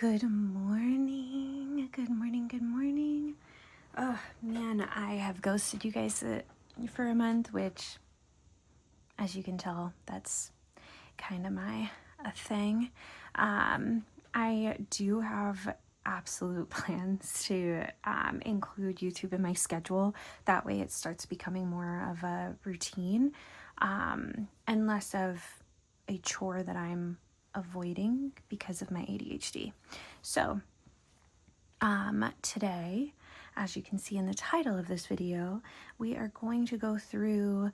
Good morning. Good morning. Good morning. Oh man, I have ghosted you guys for a month, which, as you can tell, that's kind of my thing. I do have absolute plans to include YouTube in my schedule. That way it starts becoming more of a routine and less of a chore that I'm avoiding because of my ADHD. So today, as you can see in the title of this video, we are going to go through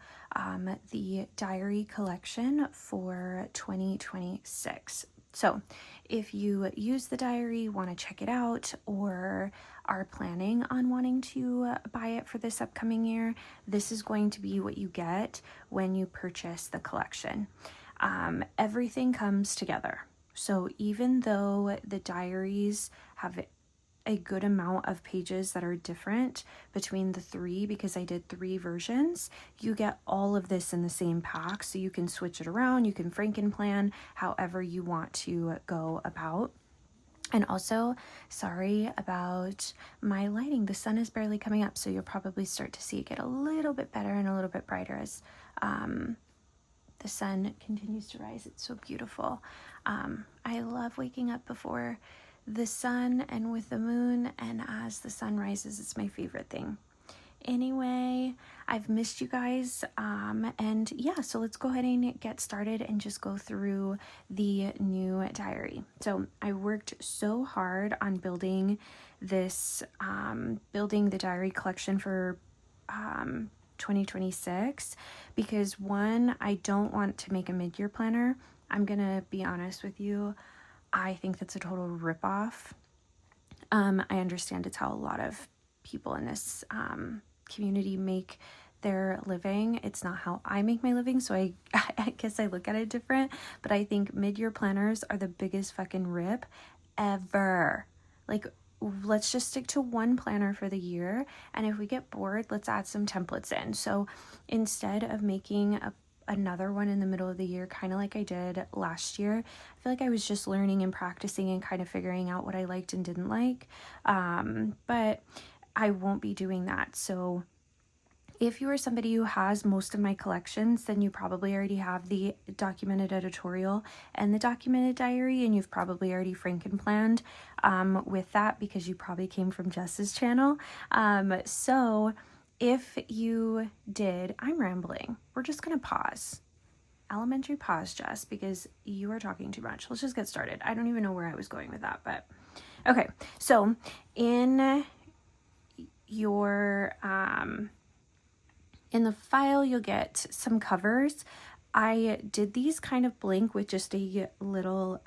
the diary collection for 2026. So if you use the diary, want to check it out, or are planning on wanting to buy it for this upcoming year, this is going to be what you get when you purchase the collection. Everything comes together. So even though the diaries have a good amount of pages that are different between the three, because I did 3 versions, you get all of this in the same pack, so you can switch it around, you can Frankenplan however you want to go about. And also, sorry about my lighting. The sun is barely coming up, so you'll probably start to see it get a little bit better and a little bit brighter as the sun continues to rise. It's so beautiful. I love waking up before the sun and with the moon, and as the sun rises, it's my favorite thing. Anyway, I've missed you guys, and yeah, so let's go ahead and get started and just go through the new diary. So I worked so hard on building this, building the diary collection for 2026 because one, I don't want to make a mid-year planner. I'm gonna be honest with you, I think that's a total ripoff. I understand it's how a lot of people in this community make their living. It's not how I make my living, so I guess I look at it different. But I think mid-year planners are the biggest fucking rip ever. Like, let's just stick to one planner for the year, and if we get bored, let's add some templates in. So instead of making another one in the middle of the year, kind of like I did last year, I feel like I was just learning and practicing and kind of figuring out what I liked and didn't like, but I won't be doing that. So if you are somebody who has most of my collections, then you probably already have the documented editorial and the documented diary, and you've probably already Frankenplanned with that because you probably came from Jess's channel. So if you did, I'm rambling. We're just going to pause. Elementary pause, Jess, because you are talking too much. Let's just get started. I don't even know where I was going with that, but okay. So in your, in the file, you'll get some covers. I did these kind of blank with just a little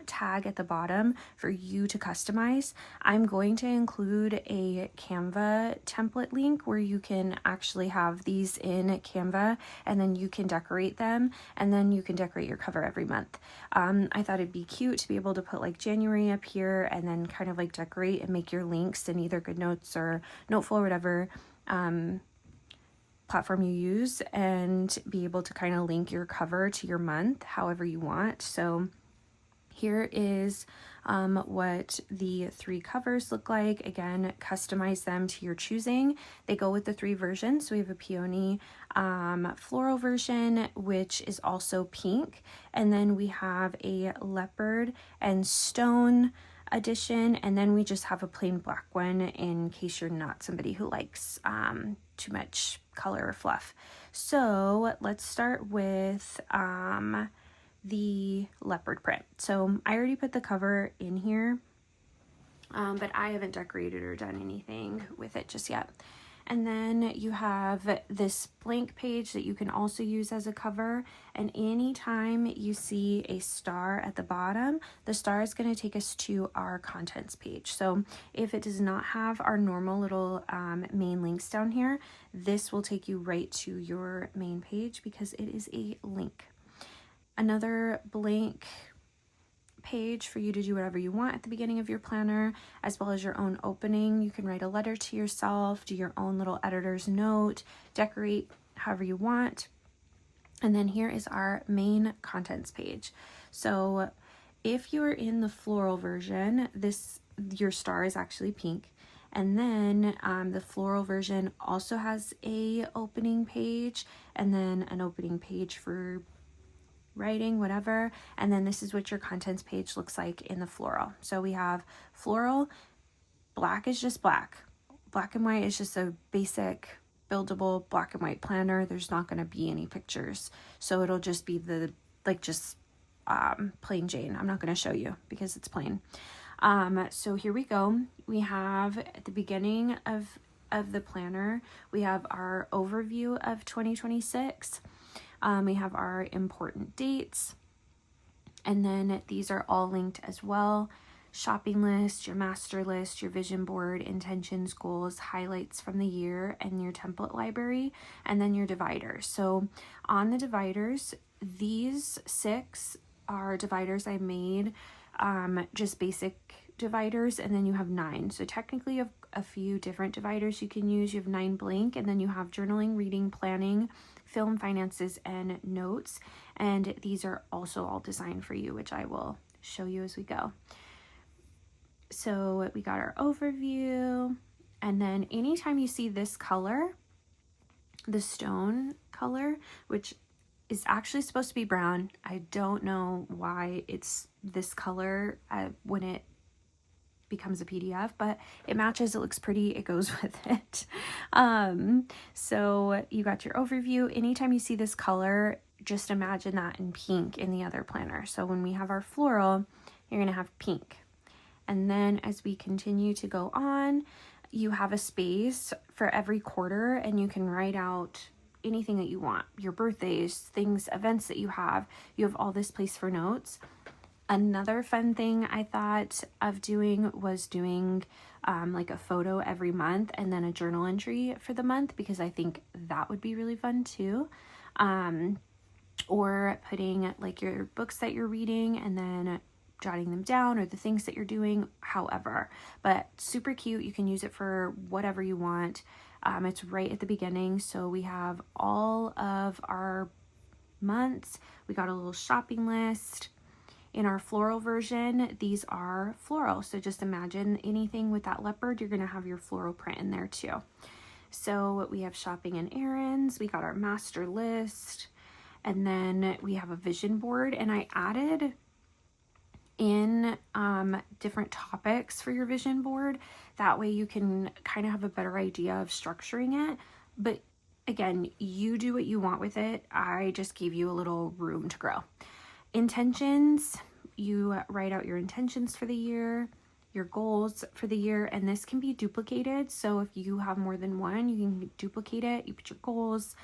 tag at the bottom for you to customize. I'm going to include a Canva template link where you can actually have these in Canva, and then you can decorate them, and then you can decorate your cover every month. I thought it'd be cute to be able to put like January up here and then kind of like decorate and make your links in either GoodNotes or Noteful or whatever platform you use, and be able to kind of link your cover to your month however you want. So here is what the 3 covers look like. Again, customize them to your choosing. They go with the 3 versions. So we have a peony floral version, which is also pink, and then we have a leopard and stone edition, and then we just have a plain black one in case you're not somebody who likes too much color or fluff. So let's start with the leopard print. So I already put the cover in here, but I haven't decorated or done anything with it just yet. And then you have this blank page that you can also use as a cover. And anytime you see a star at the bottom, the star is going to take us to our contents page. So if it does not have our normal little main links down here, this will take you right to your main page because it is a link. Another blank page for you to do whatever you want at the beginning of your planner, as well as your own opening. You can write a letter to yourself, do your own little editor's note, decorate however you want. And then here is our main contents page. So if you're in the floral version, your star is actually pink. And then the floral version also has a opening page, and then an opening page for writing, whatever. And then this is what your contents page looks like in the floral. So we have floral, black is just black. Black and white is just a basic buildable black and white planner. There's not going to be any pictures. So it'll just be plain Jane. I'm not going to show you because it's plain. So here we go. We have at the beginning of the planner, we have our overview of 2026. We have our important dates, and then these are all linked as well. Shopping list, your master list, your vision board, intentions, goals, highlights from the year, and your template library, and then your dividers. So on the dividers, these 6 are dividers I made, just basic dividers, and then you have 9. So technically you have a few different dividers you can use. You have 9 blank, and then you have journaling, reading, planning, film, finances, and notes. And these are also all designed for you, which I will show you as we go. So we got our overview, and then anytime you see this color, the stone color, which is actually supposed to be brown. I don't know why it's this color when it becomes a PDF, but it matches, it looks pretty, it goes with it. So you got your overview. Anytime you see this color, just imagine that in pink in the other planner. So when we have our floral, you're going to have pink. And then as we continue to go on, you have a space for every quarter, and you can write out anything that you want, your birthdays, things, events that you have all this place for notes. Another fun thing I thought of doing was doing like a photo every month and then a journal entry for the month, because I think that would be really fun too. Or putting like your books that you're reading and then jotting them down, or the things that you're doing, however. But super cute. You can use it for whatever you want. It's right at the beginning. So we have all of our months. We got a little shopping list. In our floral version, these are floral. So just imagine anything with that leopard, you're going to have your floral print in there too. So we have shopping and errands. We got our master list. And then we have a vision board. And I added in different topics for your vision board. That way you can kind of have a better idea of structuring it. But again, you do what you want with it. I just gave you a little room to grow. Intentions, you write out your intentions for the year, your goals for the year, and this can be duplicated. So if you have more than one, you can duplicate it. You put your goals,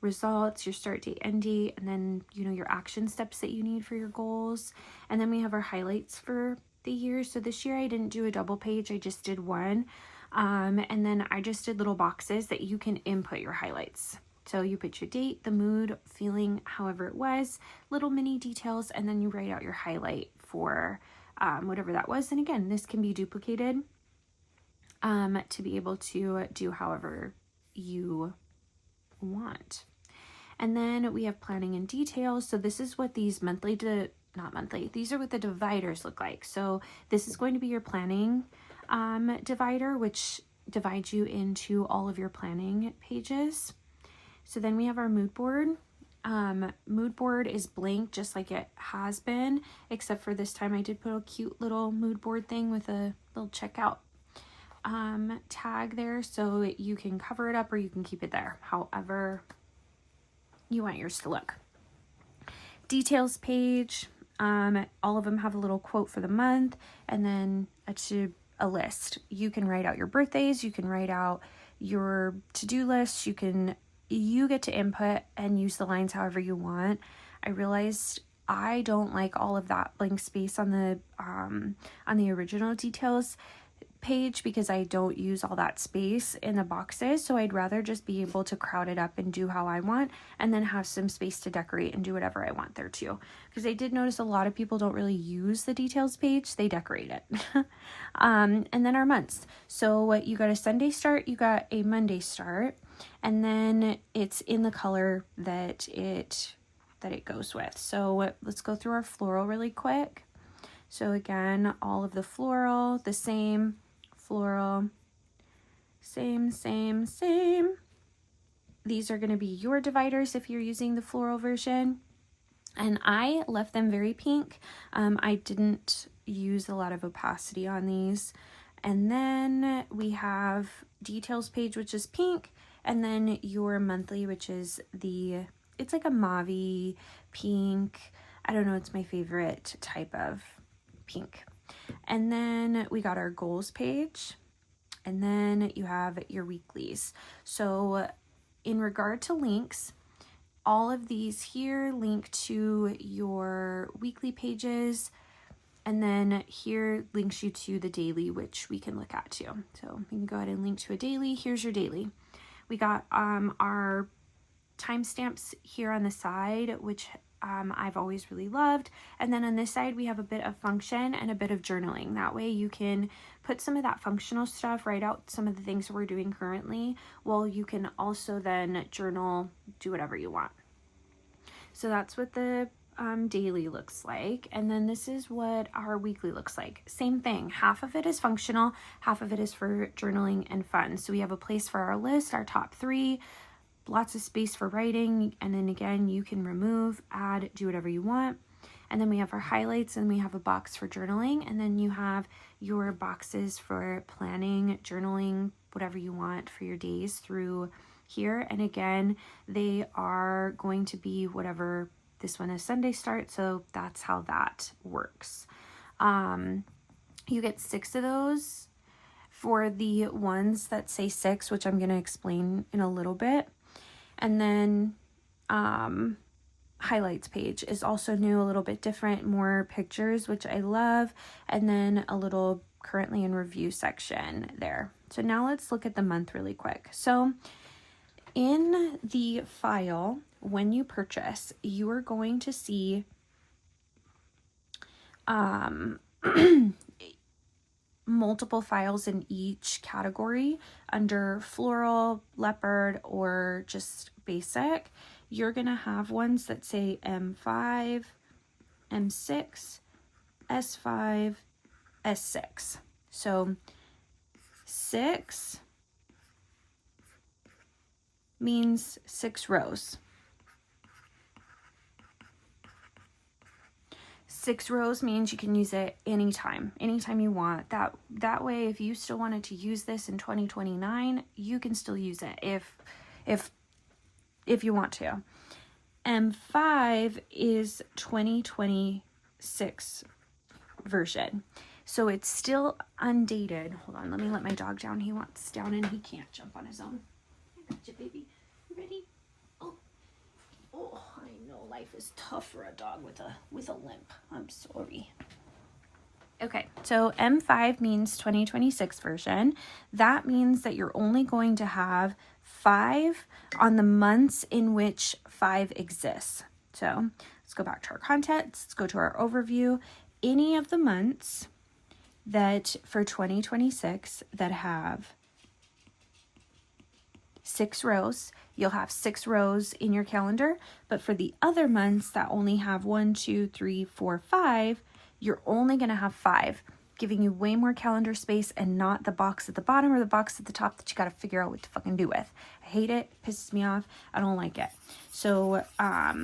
results, your start date, end date, and then your action steps that you need for your goals. And then we have our highlights for the year. So this year I didn't do a double page, I just did one. And then I just did little boxes that you can input your highlights. So you put your date, the mood, feeling, however it was, little mini details, and then you write out your highlight for whatever that was. And again, this can be duplicated to be able to do however you want. And then we have planning and details. So this is what these these are what the dividers look like. So this is going to be your planning divider, which divides you into all of your planning pages. So then we have our mood board. Mood board is blank just like it has been, except for this time I did put a cute little mood board thing with a little checkout tag there, so you can cover it up or you can keep it there, however you want yours to look. Details page, all of them have a little quote for the month, and then a list. You can write out your birthdays, you can write out your to-do list, you get to input and use the lines however you want. I realized I don't like all of that blank space on the original details page because I don't use all that space in the boxes. So I'd rather just be able to crowd it up and do how I want, and then have some space to decorate and do whatever I want there too. Because I did notice a lot of people don't really use the details page, they decorate it. And then our months. So you got a Sunday start, you got a Monday start, and then it's in the color that it goes with. So let's go through our floral really quick. So again, all of the floral, the same, floral, same, same, same. These are going to be your dividers if you're using the floral version. And I left them very pink. I didn't use a lot of opacity on these. And then we have details page, which is pink. And then your monthly, which is it's like a mauve pink. I don't know, it's my favorite type of pink. And then we got our goals page. And then you have your weeklies. So in regard to links, all of these here link to your weekly pages, and then here links you to the daily, which we can look at too. So you can go ahead and link to a daily. Here's your daily. We got our timestamps here on the side, which I've always really loved. And then on this side, we have a bit of function and a bit of journaling. That way you can put some of that functional stuff, write out some of the things we're doing currently, while you can also then journal, do whatever you want. So that's what the daily looks like. And then this is what our weekly looks like. Same thing. Half of it is functional, half of it is for journaling and fun. So we have a place for our list, our top 3, lots of space for writing, and then again you can remove, add, do whatever you want. And then we have our highlights, and we have a box for journaling, and then you have your boxes for planning, journaling, whatever you want for your days through here. And again, they are going to be whatever. This one is Sunday start, so that's how that works. You get 6 of those for the ones that say 6, which I'm going to explain in a little bit. And then highlights page is also new, a little bit different, more pictures, which I love, and then a little currently in review section there. So now let's look at the month really quick. So in the file, when you purchase, you are going to see multiple files in each category under floral, leopard, or just basic. You're going to have ones that say M5, M6, S5, S6. So 6 means 6 rows. 6 rows means you can use it anytime you want. That way, if you still wanted to use this in 2029, you can still use it if you want to. M5 is 2026 version. So it's still undated. Hold on, let me let my dog down. He wants down and he can't jump on his own. I got you, baby. You ready? Oh, I know life is tough for a dog with a limp. I'm sorry. Okay, so M5 means 2026 version. That means that you're only going to have 5 on the months in which 5 exists. So let's go back to our contents. Let's go to our overview. Any of the months that for 2026 that have 6 rows, you'll have 6 rows in your calendar. But for the other months that only have 1, 2, 3, 4, 5, you're only going to have 5, giving you way more calendar space and not the box at the bottom or the box at the top that you got to figure out what to fucking do with. I hate it. It pisses me off. I don't like it. So, I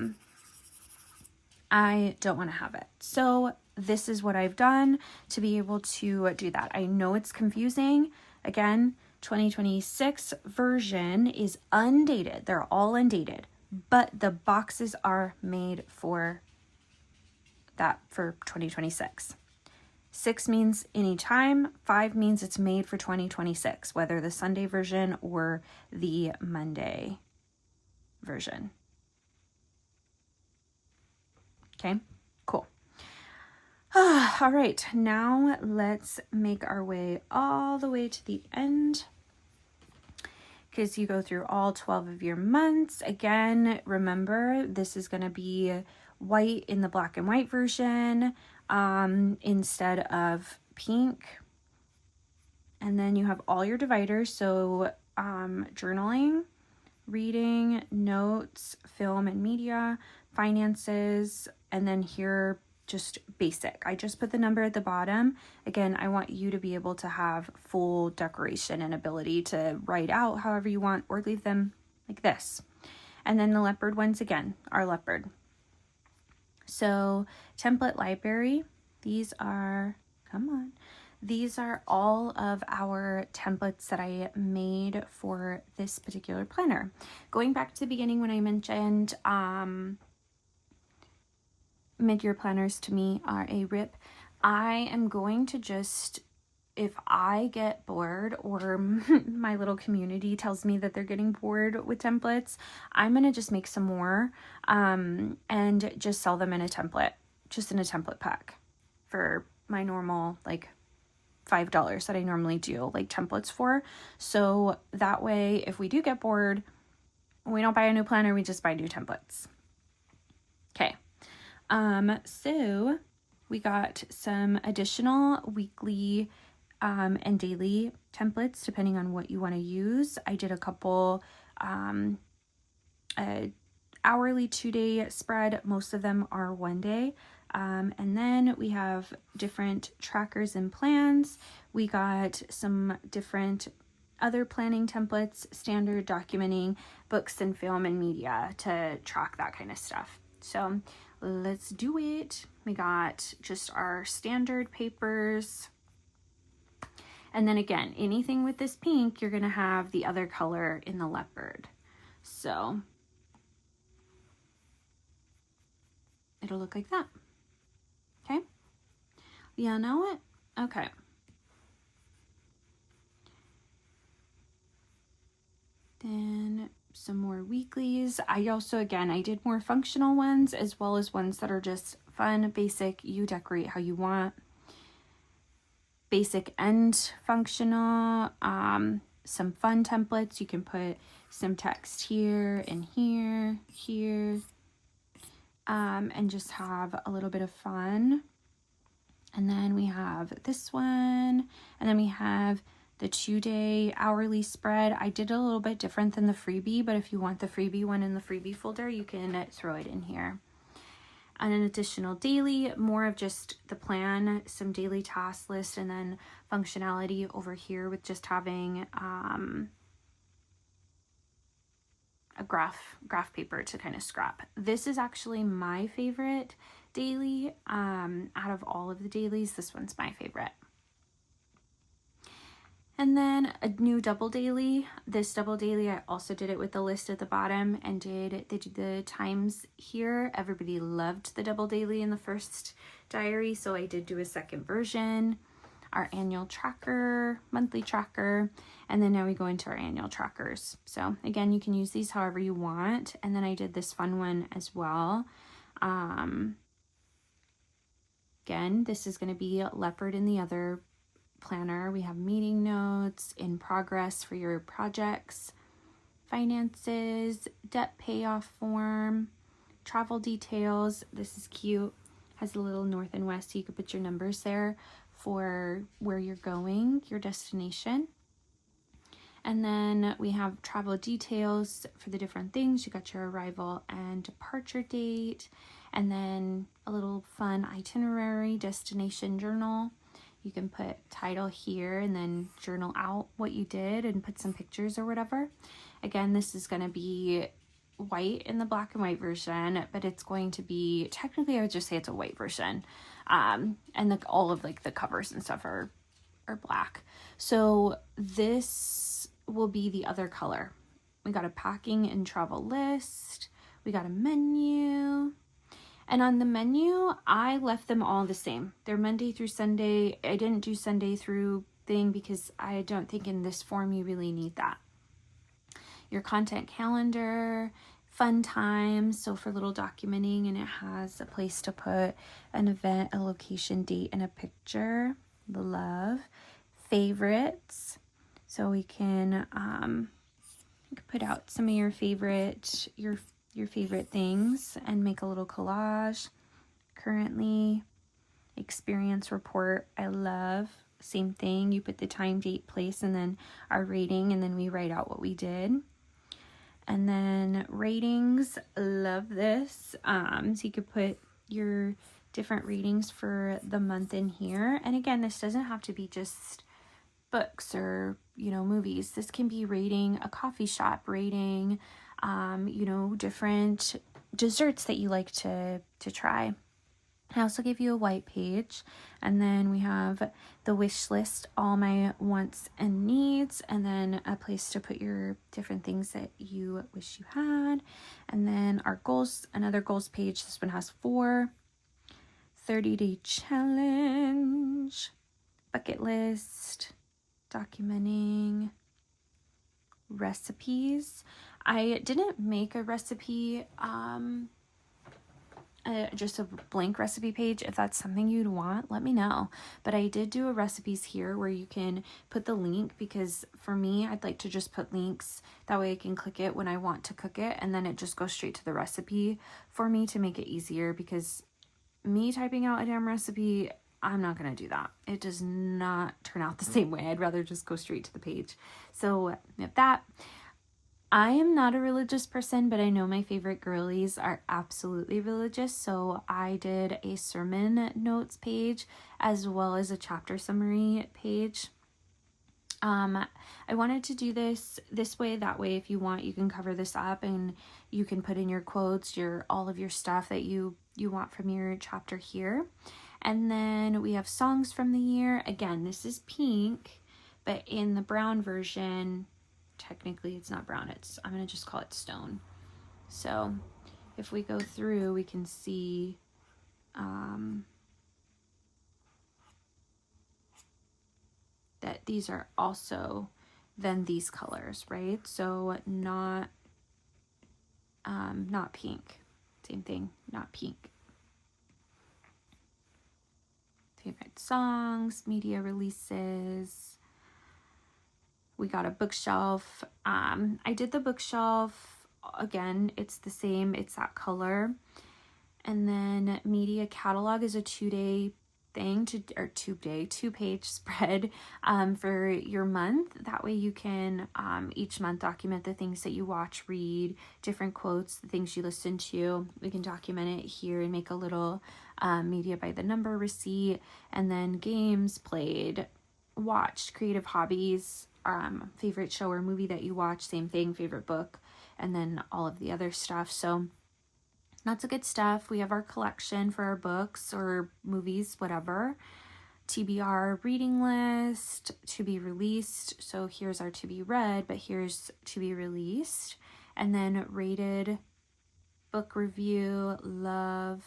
don't want to have it. So this is what I've done to be able to do that. I know it's confusing. Again, 2026 version is undated. They're all undated, but the boxes are made for that for 2026. 6 means anytime. 5 means it's made for 2026, whether the Sunday version or the Monday version. Okay, cool. All right, now let's make our way all the way to the end, because you go through all 12 of your months. Again, remember, this is going to be white in the black and white version instead of pink. And then you have all your dividers. So journaling, reading, notes, film and media, finances, and then here just basic. I just put the number at the bottom. Again, I want you to be able to have full decoration and ability to write out however you want or leave them like this. And then the leopard ones again are leopard. So template library, these are, come on, these are all of our templates that I made for this particular planner. Going back to the beginning when I mentioned mid-year planners to me are a rip, I am going to just, if I get bored or my little community tells me that they're getting bored with templates, I'm going to just make some more and just sell them in a template, just in a template pack for my normal like $5 that I normally do like templates for. So that way, if we do get bored, we don't buy a new planner, we just buy new templates. Okay. So we got some additional weekly and daily templates depending on what you want to use. I did a couple hourly 2-day spread. Most of them are 1 day. And then we have different trackers and plans. We got some different other planning templates, standard documenting, books and film and media to track that kind of stuff. So let's do it. We got just our standard papers. And then again, anything with this pink, you're going to have the other color in the leopard. So it'll look like that. Okay. You know it? Okay. Then some more weeklies. I did more functional ones as well as ones that are just fun, basic. You decorate how you want. Basic and functional. Some fun templates. You can put some text here and here, and just have a little bit of fun. And then we have this one, and then we have the 2-day hourly spread. I did a little bit different than the freebie, but if you want the freebie one in the freebie folder, you can throw it in here. And an additional daily, more of just the plan, some daily task list, and then functionality over here with just having a graph paper to kind of scrap. This is actually my favorite daily. Out of all of the dailies, this one's my favorite. And then a new double daily. This double daily, I also did it with the list at the bottom and did the times here. Everybody loved the double daily in the first diary, so I did do a second version. Our annual tracker, monthly tracker, and then now we go into our annual trackers. So again, you can use these however you want. And then I did this fun one as well. Again, this is going to be leopard in the other planner. We have meeting notes, in progress for your projects, finances, debt payoff form, travel details. This is cute. Has a little north and west, so you could put your numbers there for where you're going, your destination. And then we have travel details for the different things. You got your arrival and departure date, and then a little fun itinerary, destination journal. You can put title here and then journal out what you did and put some pictures or whatever. Again, this is going to be white in the black and white version, but it's going to be, technically I would just say it's a white version. And all of like the covers and stuff are black. So this will be the other color. We got a packing and travel list. We got a menu. And on the menu, I left them all the same. They're Monday through Sunday. I didn't do Sunday through thing because I don't think in this form you really need that. Your content calendar, fun times, so for little documenting, and it has a place to put an event, a location, date, and a picture. Love. Favorites, so we can put out some of your favorite things and make a little collage. Currently, experience report, I love. Same thing, you put the time, date, place, and then our rating, and then we write out what we did. And then ratings, love this. So you could put your different readings for the month in here. And again, this doesn't have to be just books or, you know, movies. This can be rating a coffee shop, rating, you know, different desserts that you like to try. I also give you a white page, and then we have the wish list, all my wants and needs, and then a place to put your different things that you wish you had, and then our goals, another goals page. This one has 4, 30-day challenge, bucket list, documenting, recipes. I didn't make a recipe, just a blank recipe page. If that's something you'd want, let me know. But I did do a recipes here where you can put the link, because for me, I'd like to just put links. That way I can click it when I want to cook it, and then it just goes straight to the recipe for me to make it easier, because me typing out a damn recipe, I'm not going to do that. It does not turn out the same way. I'd rather just go straight to the page. So with that, I am not a religious person, but I know my favorite girlies are absolutely religious. So I did a sermon notes page as well as a chapter summary page. I wanted to do this way. That way, if you want, you can cover this up and you can put in your quotes, all of your stuff that you want from your chapter here. And then we have songs from the year. Again, this is pink, but in the brown version, technically it's not brown, I'm going to just call it stone. So if we go through, we can see that these are also then these colors, right? So not pink. Same thing, not pink. Favorite songs, media releases. We got a bookshelf. I did the bookshelf again. It's the same. It's that color. And then media catalog is a 2-day thing, 2-page spread for your month. That way you can each month document the things that you watch, read, different quotes, the things you listen to. We can document it here and make a little media by the number receipt, and then games played, watched, creative hobbies, favorite show or movie that you watch, same thing, favorite book, and then all of the other stuff. So lots of good stuff. We have our collection for our books or movies, whatever. TBR reading list, to be released. So here's our to be read, but here's to be released. And then rated, book review, love,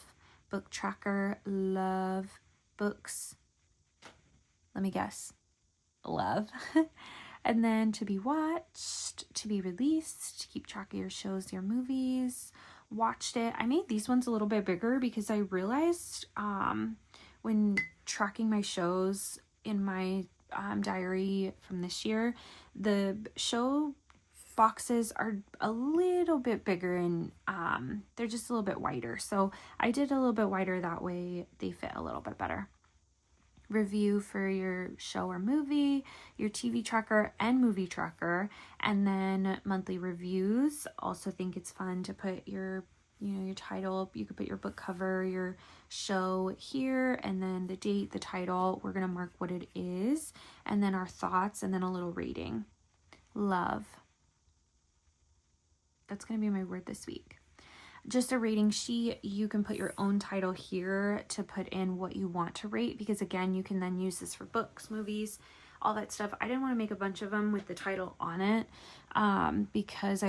book tracker, love, books. Let me guess. Love. And then to be watched, to be released, keep track of your shows, your movies, watched it. I made these ones a little bit bigger because I realized when tracking my shows in my diary from this year, the show boxes are a little bit bigger and they're just a little bit wider. So I did a little bit wider, that way they fit a little bit better. Review for your show or movie, your TV tracker and movie tracker, and then monthly reviews. Also think it's fun to put your title. You could put your book cover, your show here, and then the date, the title. We're going to mark what it is, and then our thoughts, and then a little rating. Love. That's going to be my word this week. Just a rating sheet. You can put your own title here to put in what you want to rate, because again, you can then use this for books, movies, all that stuff. I didn't want to make a bunch of them with the title on it because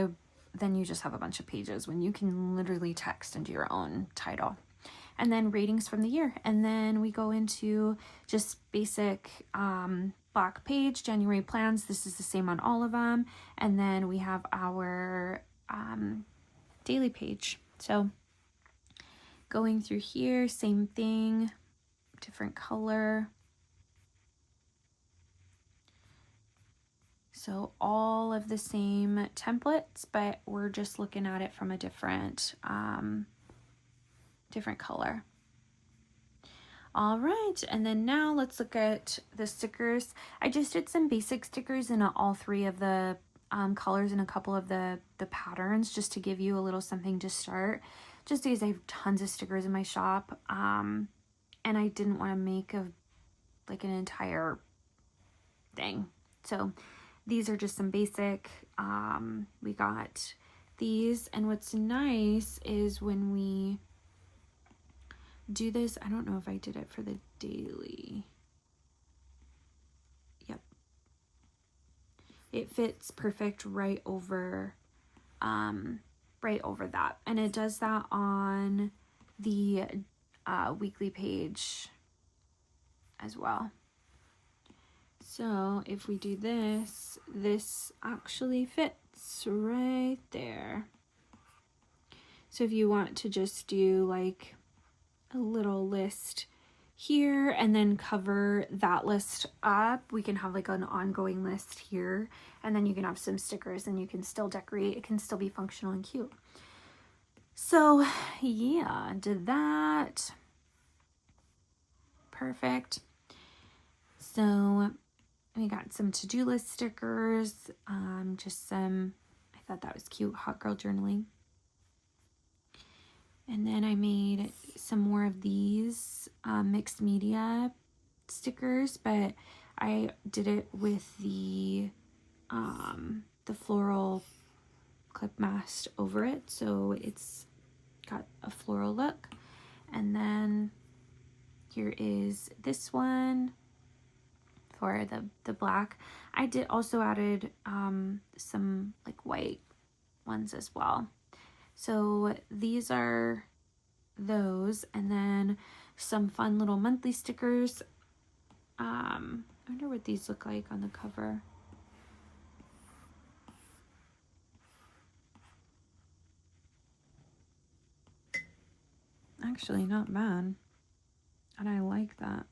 then you just have a bunch of pages when you can literally text into your own title. And then ratings from the year. And then we go into just basic black page, January plans. This is the same on all of them. And then we have our daily page. So going through here, same thing, different color. So all of the same templates, but we're just looking at it from a different color. All right, and then now let's look at the stickers. I just did some basic stickers in all 3 of the colors and a couple of the patterns, just to give you a little something to start. just because I have tons of stickers in my shop, and I didn't want to make an entire thing. So these are just some basic. We got these, and what's nice is when we do this, I don't know if I did it for the daily. Yep. It fits perfect right over that. And it does that on the weekly page as well. So if we do this, this actually fits right there. So if you want to just do like a little list here and then cover that list up, we can have like an ongoing list here, and then you can have some stickers and you can still decorate. It can still be functional and cute. So yeah, did that. Perfect. So we got some to-do list stickers, just some, I thought that was cute, hot girl journaling. And then I made some more of these mixed media stickers, but I did it with the floral clip masked over it, so it's got a floral look. And then here is this one for the black. I did also added some like white ones as well. So these are those, and then some fun little monthly stickers. I wonder what these look like on the cover. Actually, not bad. And I like that.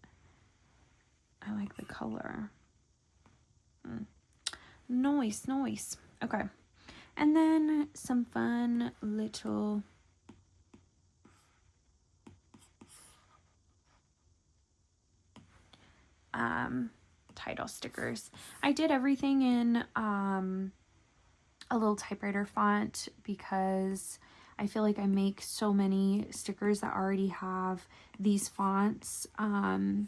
I like the color. Nice. Okay. And then some fun little title stickers. I did everything in a little typewriter font because I feel like I make so many stickers that already have these fonts in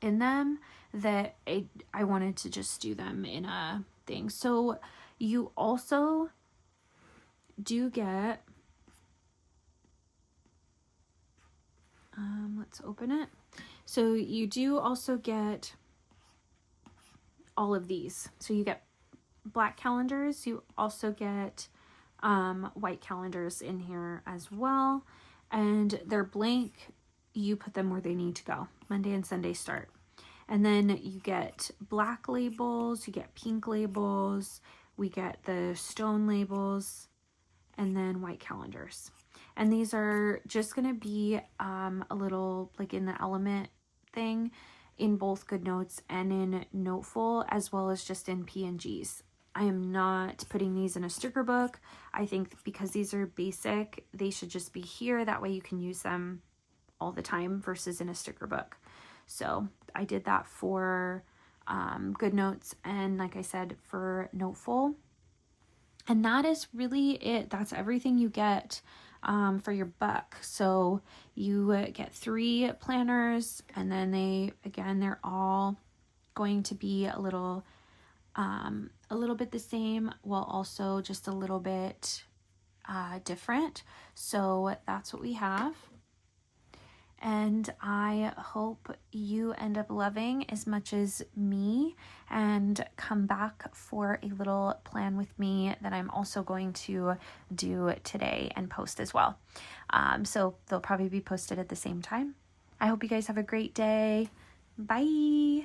them that I wanted to just do them in a thing. So you also do get, let's open it. So you do also get all of these. So you get black calendars. You also get white calendars in here as well. And they're blank. You put them where they need to go. Monday and Sunday start. And then you get black labels. You get pink labels. We get the stone labels. And then white calendars. And these are just going to be a little like in the element thing in both GoodNotes and in Noteful, as well as just in PNGs. I am not putting these in a sticker book. I think because these are basic, they should just be here. That way you can use them all the time versus in a sticker book. So I did that for GoodNotes and, like I said, for Noteful. And that is really it. That's everything you get for your buck. So you get 3 planners, and then they're all going to be a little bit the same, while also just a little bit different. So that's what we have. And I hope you end up loving as much as me, and come back for a little plan with me that I'm also going to do today and post as well. So they'll probably be posted at the same time. I hope you guys have a great day. Bye.